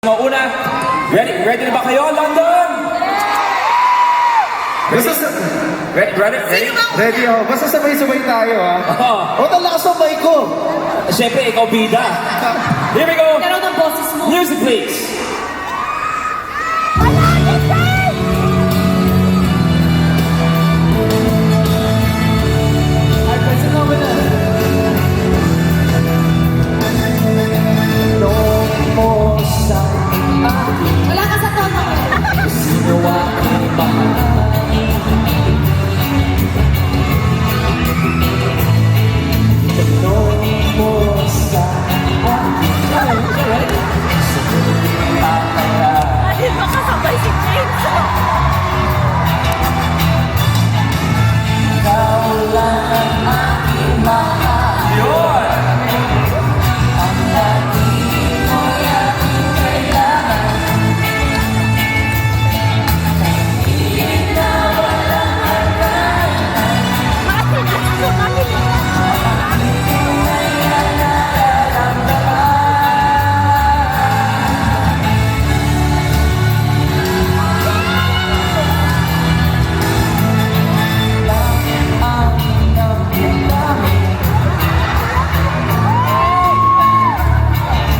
Una, ready na ba kayo, London? Ready? Ready ako. Basta sabay-sabay tayo, ha? Oo. O, talakas ang mic ko. Siyempre, ikaw bida. Here we go. Pero ng boses mo. Music, please. Wala ka sa tono. Ayun, makasabay si James. Yun.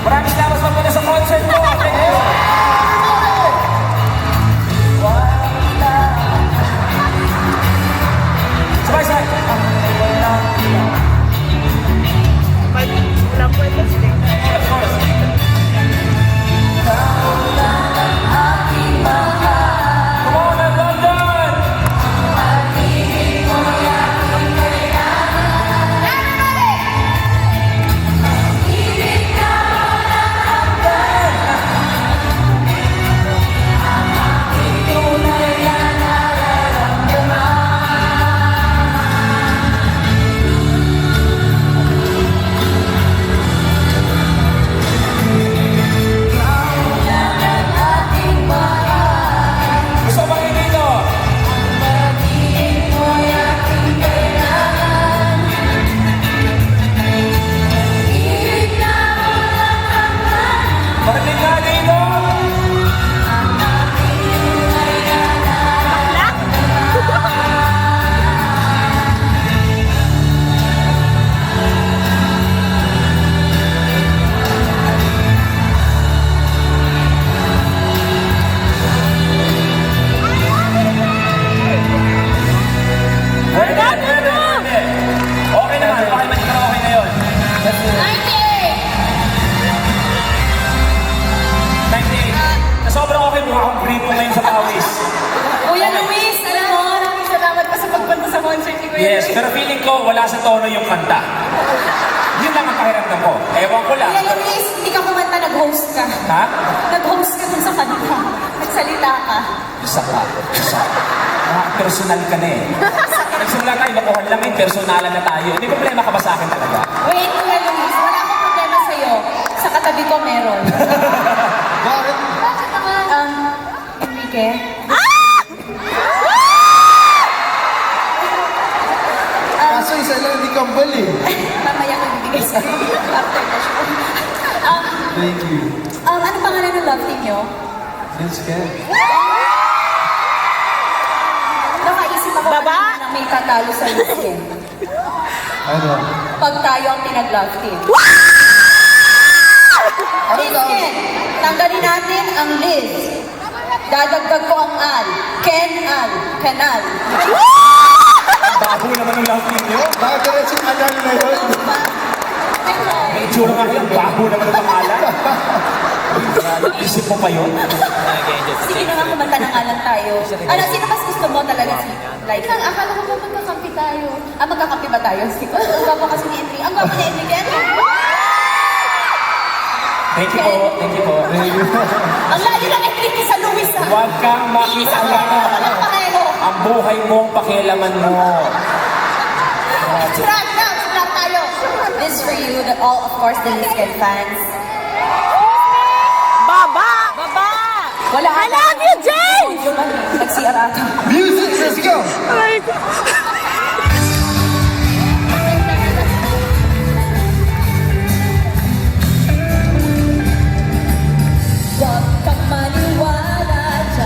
Maraming salamat sa mga sa concert mo. Thank you. Sabay-sabay. Of course. Come on, London! Gusto ba kayo dito? Bakit nga dito? Pwede. Okay naman, okay man ikaw, okay na yun. 98. Na sobrang okay, mukha akong green mo ngayon sa pawis. Kuya Luis, alam mo, maraming salamat pa sa pagpunta sa concert ni Kuya Yes, Luis. pero feeling ko wala sa tono yung kanta. Yun lang ang pakiramdam ko. Ewan ko lang. Kuya Luis, hindi ka kumanta, nag-host ka. Ha? Nag-host ka dun sa kanta. Nagsalita ka. Isa ka. Personal ka na eh. Nagsimula tayo, lokohan lang eh. Personalan na tayo. May problema ka ba sa akin talaga? Wait, Kuya Luis, wala akong problema sa'yo. Sa katabi ko meron. Bakit? Bakit naman? Enrique? Kaso isa lang, hindi kambal eh. Mamaya ko ibigay sa'yo. After the show. Thank you. Ano pangalan ng love team nyo? Vince Ken. Nakaisip ako kanina na may tatalo sa Lisken. Ano? Pag tayo ang pinag-love team. Ano Lisken, tanggalin natin ang Liz. Dadagdag ko ang Al. Ken-Al. Kenal. Bago naman ang love team nyo. Bakit diretso yung anal na yun? May itsura nga yan. Bago naman ang pangalan. Isip mo pa yun? Sige na nga kumanta ng alang tayo. Ano, sino mas gusto mo talaga si Like? Akala ko ba magkakampi tayo? Magkakampi ba tayo? Sige, ang gwapo kasi ni Enrique. Ang gwapo ni Enrique. Thank you po. Thank you po. Ang layo ng Enrique sa Luis. Huwag kang Iisa ko makita. lang pareho. Ang buhay mong pakialaman mo. Subscribe tayo. This for you, all of course, the Lisken fans. Baba! Wala. I love you, James! Nag-CR ata. Music, let's go! Ay,